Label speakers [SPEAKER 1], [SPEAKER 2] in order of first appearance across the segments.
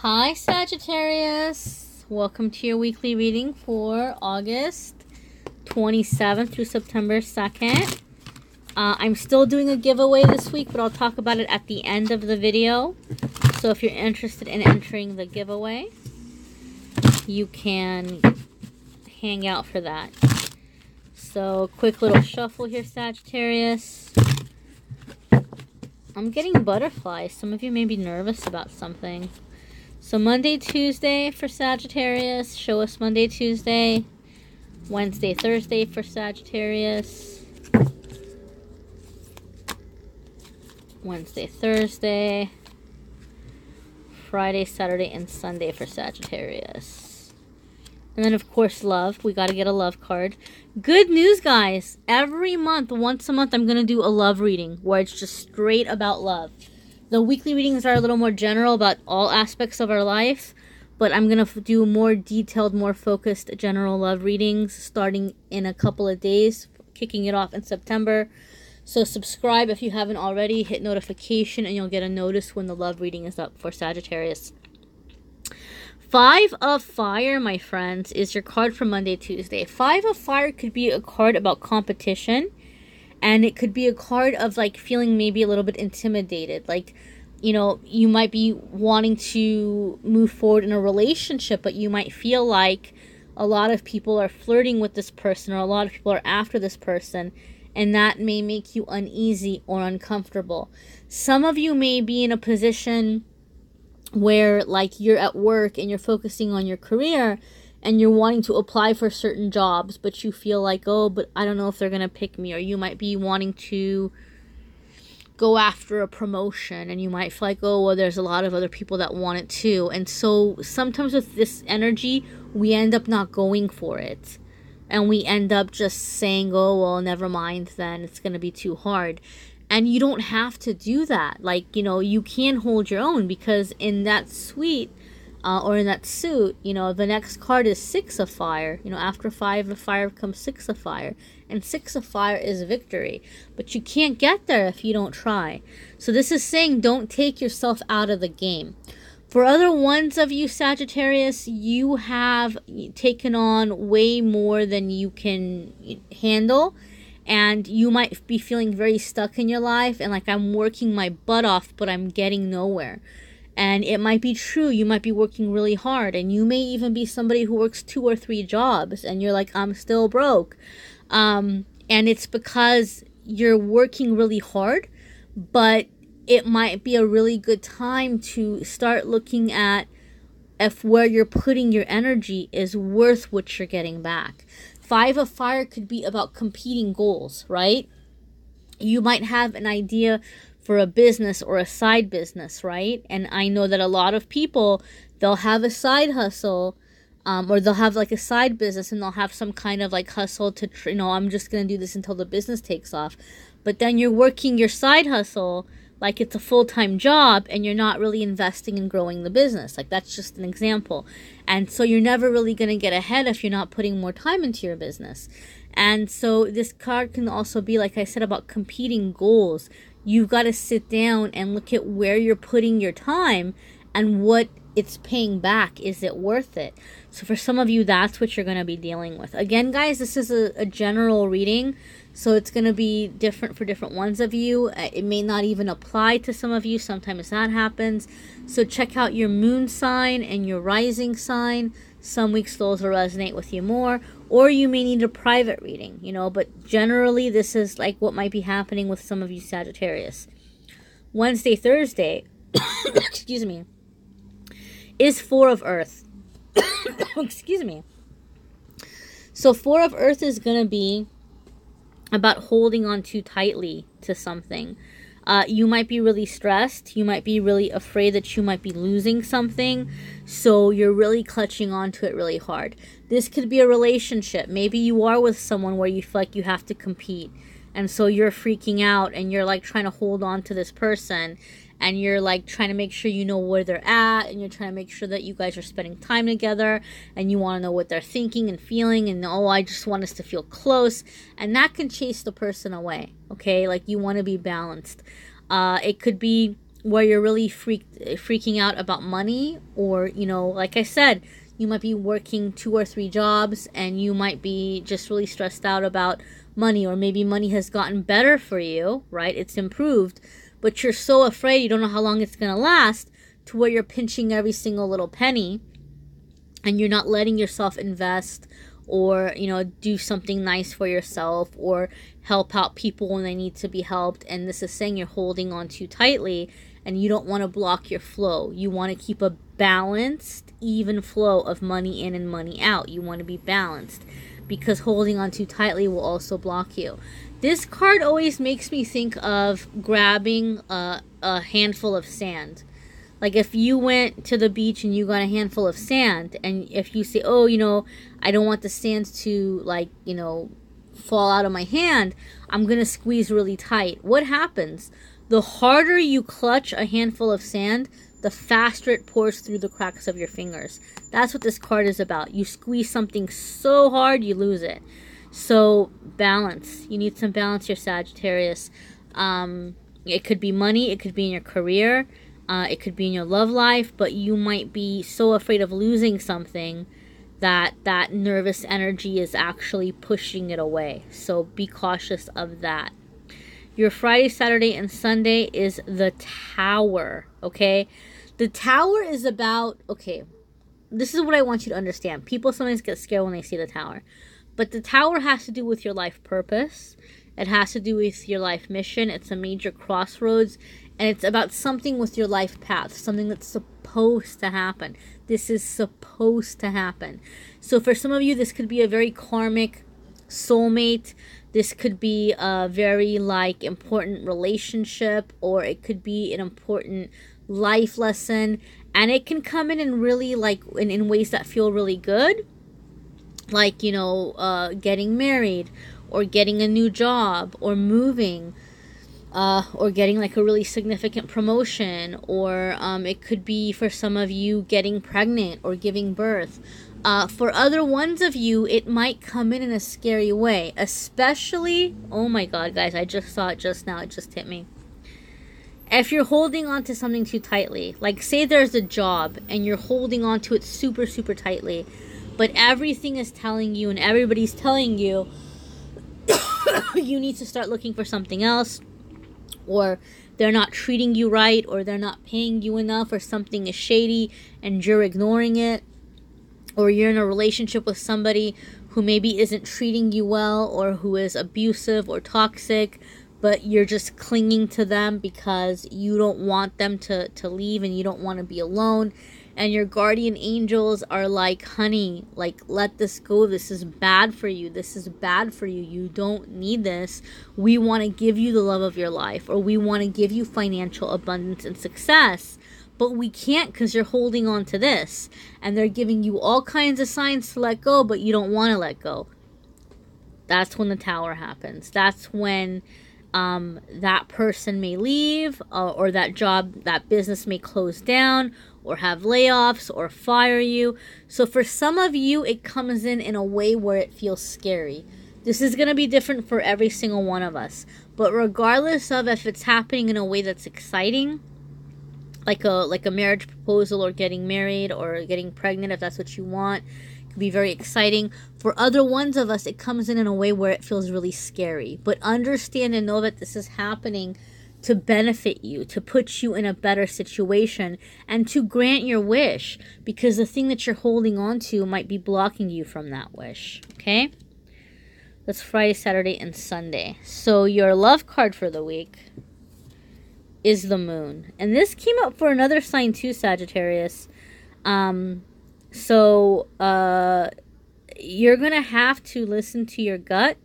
[SPEAKER 1] Hi Sagittarius, welcome to your weekly reading for August 27th through September 2nd. I'm still doing a giveaway this week, but I'll talk about it at the end of the video. So if you're interested in entering the giveaway, you can hang out for that. So quick little shuffle here, Sagittarius. I'm getting butterflies. Some of you may be nervous about something. So Monday, Tuesday for Sagittarius. Show us Monday, Tuesday. Wednesday, Thursday for Sagittarius. Wednesday, Thursday. Friday, Saturday, and Sunday for Sagittarius. And then, of course, love. We got to get a love card. Good news, guys. Every month, once a month, I'm going to do a love reading where it's just straight about love. The weekly readings are a little more general about all aspects of our life, but I'm going to do more detailed, more focused general love readings starting in a couple of days, kicking it off in September. So subscribe if you haven't already, hit notification, and you'll get a notice when the love reading is up for Sagittarius. 5 of Fire, my friends, is your card for Monday, Tuesday. 5 of Fire could be a card about competition. And it could be a card of, like, feeling maybe a little bit intimidated. Like, you know, you might be wanting to move forward in a relationship, but you might feel like a lot of people are flirting with this person or a lot of people are after this person. And that may make you uneasy or uncomfortable. Some of you may be in a position where, like, you're at work and you're focusing on your career and you're wanting to apply for certain jobs, but you feel like, oh, but I don't know if they're going to pick me. Or you might be wanting to go after a promotion, and you might feel like, oh, well, there's a lot of other people that want it too. And so sometimes with this energy, we end up not going for it. And we end up just saying, oh, well, never mind then. It's going to be too hard. And you don't have to do that. Like, you know, you can hold your own, because in that suite, or in that suit, you know, the next card is 6 of Fire. You know, after 5 of Fire comes 6 of Fire. And 6 of Fire is victory. But you can't get there if you don't try. So this is saying don't take yourself out of the game. For other ones of you, Sagittarius, you have taken on way more than you can handle. And you might be feeling very stuck in your life. And like, I'm working my butt off, but I'm getting nowhere. And it might be true, you might be working really hard, and you may even be somebody who works 2 or 3 jobs, and you're like, I'm still broke. And it's because you're working really hard, but it might be a really good time to start looking at if where you're putting your energy is worth what you're getting back. 5 of Fire could be about competing goals, right? You might have an idea for a business or a side business, right? And I know that a lot of people, they'll have a side hustle, or they'll have like a side business, and they'll have some kind of like hustle to, you know, I'm just going to do this until the business takes off. But then you're working your side hustle like it's a full-time job, and you're not really investing in growing the business. Like, that's just an example. And so you're never really going to get ahead if you're not putting more time into your business. And so this card can also be, like I said, about competing goals. You've got to sit down and look at where you're putting your time and what it's paying back. Is it worth it? So for some of you, that's what you're going to be dealing with. Again, guys, this is a general reading, so it's going to be different for different ones of you. It may not even apply to some of you. Sometimes that happens. So check out your moon sign and your rising sign. Some weeks those will resonate with you more, or you may need a private reading, you know, but generally this is like what might be happening with some of you Sagittarius. Wednesday, Thursday, excuse me, is 4 of Earth. Excuse me. So 4 of Earth is going to be about holding on too tightly to something. You might be really stressed. You might be really afraid that you might be losing something. So you're really clutching onto it really hard. This could be a relationship. Maybe you are with someone where you feel like you have to compete. And so you're freaking out and you're like trying to hold on to this person. And you're like trying to make sure you know where they're at. And you're trying to make sure that you guys are spending time together. And you want to know what they're thinking and feeling. And, oh, I just want us to feel close. And that can chase the person away. Okay? Like, you want to be balanced. It could be where you're really freaking out about money, or, you know, like I said, you might be working 2 or 3 jobs and you might be just really stressed out about money, or maybe money has gotten better for you, right? It's improved, but you're so afraid, you don't know how long it's going to last, to where you're pinching every single little penny and you're not letting yourself invest, or, you know, do something nice for yourself, or help out people when they need to be helped. And this is saying you're holding on too tightly and you don't want to block your flow. You want to keep a balanced, even flow of money in and money out. You want to be balanced, because holding on too tightly will also block you. This card always makes me think of grabbing a handful of sand. Like if you went to the beach and you got a handful of sand, and if you say, oh, you know, I don't want the sand to, like, you know, fall out of my hand, I'm going to squeeze really tight. What happens? The harder you clutch a handful of sand, the faster it pours through the cracks of your fingers. That's what this card is about. You squeeze something so hard, you lose it. So balance. You need some balance here, Sagittarius. It could be money. It could be in your career. It could be in your love life, but you might be so afraid of losing something that that nervous energy is actually pushing it away. So be cautious of that. Your Friday, Saturday, and Sunday is the Tower, okay? The Tower is about, okay, this is what I want you to understand. People sometimes get scared when they see the Tower. But the Tower has to do with your life purpose. It has to do with your life mission. It's a major crossroads. And it's about something with your life path, something that's supposed to happen. This is supposed to happen. So for some of you, this could be a very karmic soulmate. This could be a very, like, important relationship, or it could be an important life lesson. And it can come in really, like, in ways that feel really good. Like, you know, getting married, or getting a new job, or moving, or getting like a really significant promotion, or it could be for some of you getting pregnant or giving birth. For other ones of you, it might come in a scary way, especially, oh my God, guys, I just saw it just now, it just hit me. If you're holding on to something too tightly, like say there's a job and you're holding on to it super, super tightly, but everything is telling you and everybody's telling you you need to start looking for something else, or they're not treating you right, or they're not paying you enough, or something is shady and you're ignoring it, or you're in a relationship with somebody who maybe isn't treating you well, or who is abusive or toxic, but you're just clinging to them because you don't want them to leave and you don't want to be alone. And your guardian angels are like, honey, like, let this go. This is bad for you. This is bad for you. You don't need this. We want to give you the love of your life, or we want to give you financial abundance and success. But we can't because you're holding on to this. And they're giving you all kinds of signs to let go, but you don't want to let go. That's when the Tower happens. That's when that person may leave, or that job, that business may close down, or have layoffs, or fire you. So for some of you, it comes in a way where it feels scary. This is going to be different for every single one of us. But regardless of if it's happening in a way that's exciting, like a marriage proposal, or getting married, or getting pregnant, if that's what you want, it can be very exciting. For other ones of us, it comes in a way where it feels really scary. But understand and know that this is happening to benefit you, to put you in a better situation, and to grant your wish, because the thing that you're holding on to might be blocking you from that wish, okay? That's Friday, Saturday, and Sunday. So your love card for the week is the Moon. And this came up for another sign too, Sagittarius. So you're going to have to listen to your gut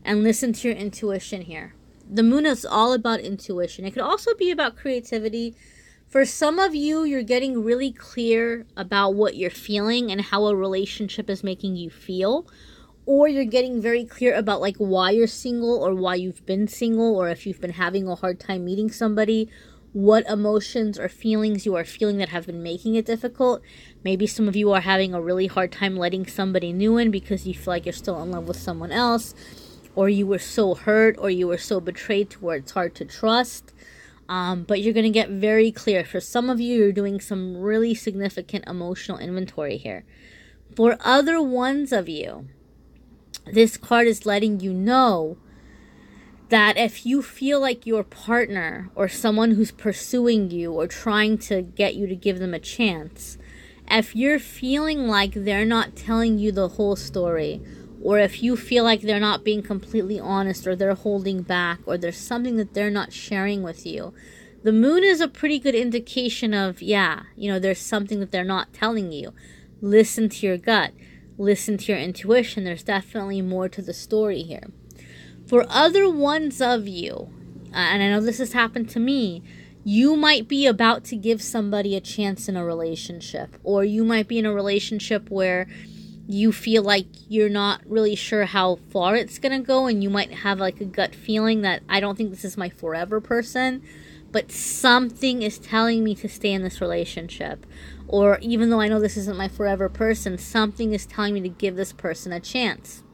[SPEAKER 1] and listen to your intuition here. The Moon is all about intuition. It could also be about creativity. For some of you, you're getting really clear about what you're feeling and how a relationship is making you feel. Or you're getting very clear about like why you're single, or why you've been single, or if you've been having a hard time meeting somebody, what emotions or feelings you are feeling that have been making it difficult. Maybe some of you are having a really hard time letting somebody new in because you feel like you're still in love with someone else, or you were so hurt, or you were so betrayed to where it's hard to trust. But you're going to get very clear. For some of you, you're doing some really significant emotional inventory here. For other ones of you, this card is letting you know that if you feel like your partner or someone who's pursuing you or trying to get you to give them a chance, if you're feeling like they're not telling you the whole story, or if you feel like they're not being completely honest, or they're holding back, or there's something that they're not sharing with you, the moon is a pretty good indication of, there's something that they're not telling you. Listen to your gut. Listen to your intuition. There's definitely more to the story here. For other ones of you, and I know this has happened to me, you might be about to give somebody a chance in a relationship, or you might be in a relationship where you feel like you're not really sure how far it's going to go, and you might have like a gut feeling that I don't think this is my forever person, but something is telling me to stay in this relationship. Or even though I know this isn't my forever person, something is telling me to give this person a chance.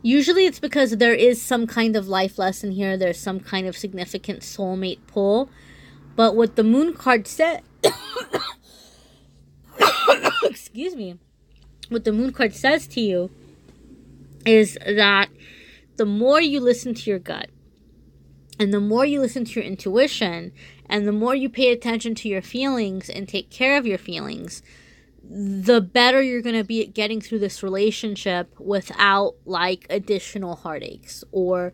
[SPEAKER 1] Usually it's because there is some kind of life lesson here. There's some kind of significant soulmate pull. But what the moon card said... excuse me. What the moon card says to you is that the more you listen to your gut, and the more you listen to your intuition, and the more you pay attention to your feelings and take care of your feelings, the better you're going to be at getting through this relationship without like additional heartaches, or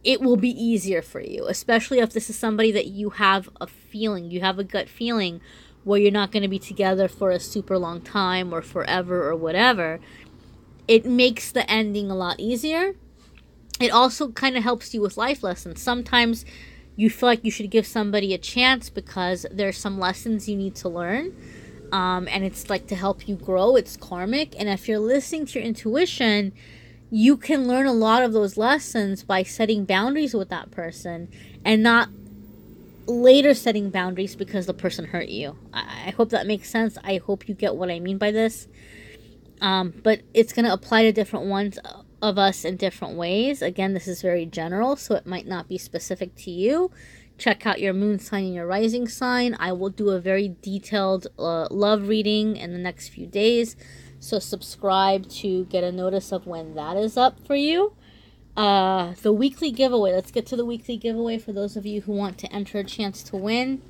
[SPEAKER 1] it will be easier for you, especially if this is somebody that you have a gut feeling where you're not going to be together for a super long time or forever or whatever. It makes the ending a lot easier. It also kind of helps you with life lessons. Sometimes you feel like you should give somebody a chance because there's some lessons you need to learn. And it's like to help you grow. It's karmic. And if you're listening to your intuition, you can learn a lot of those lessons by setting boundaries with that person and not later setting boundaries because the person hurt you. I hope that makes sense. I hope you get what I mean by this. But it's going to apply to different ones of us in different ways. Again, this is very general, so it might not be specific to you. Check out your moon sign and your rising sign. I will do a very detailed love reading in the next few days, so subscribe to get a notice of when that is up for you. The weekly giveaway. Let's get to the weekly giveaway for those of you who want to enter a chance to win.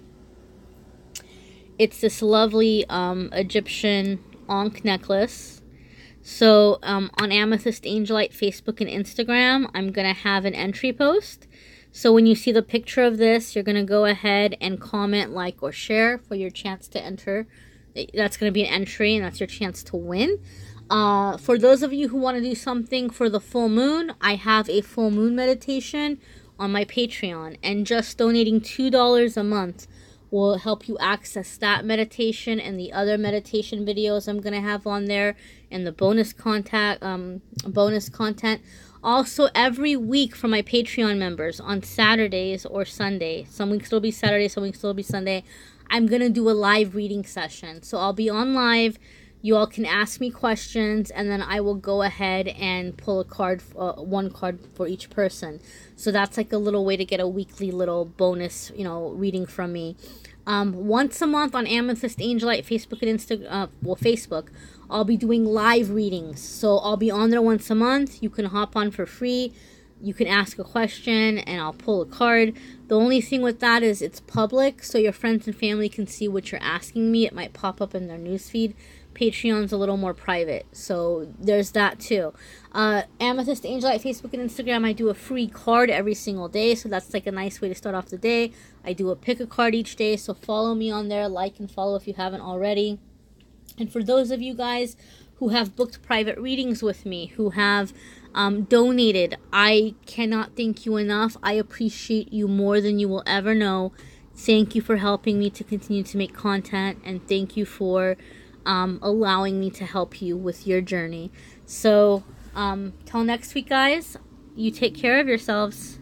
[SPEAKER 1] It's this lovely Egyptian Ankh necklace. So on AmethystAngelLight Facebook and Instagram, I'm going to have an entry post. So when you see the picture of this, you're going to go ahead and comment, like, or share for your chance to enter. That's going to be an entry, and that's your chance to win. For those of you who want to do something for the full moon, I have a full moon meditation on my Patreon. And just donating $2 a month will help you access that meditation and the other meditation videos I'm going to have on there, and the bonus content. Also, every week for my Patreon members on Saturdays or Sunday, some weeks it'll be Saturday, some weeks it'll be Sunday, I'm going to do a live reading session. So I'll be on live. You all can ask me questions, and then I will go ahead and pull a card, one card for each person. So that's like a little way to get a weekly little bonus, reading from me. Once a month on AmethystAngelLight Facebook and Instagram, Facebook, I'll be doing live readings. So I'll be on there once a month. You can hop on for free. You can ask a question, and I'll pull a card. The only thing with that is it's public, so your friends and family can see what you're asking me. It might pop up in their newsfeed. Patreon's a little more private, so there's that too. AmethystAngelLight Facebook and Instagram, I do a free card every single day, so that's like a nice way to start off the day. I do a pick a card each day, so follow me on there, like and follow if you haven't already. And for those of you guys who have booked private readings with me, who have donated, I cannot thank you enough. I appreciate you more than you will ever know. Thank you for helping me to continue to make content, and thank you for allowing me to help you with your journey. So till next week, guys, you take care of yourselves.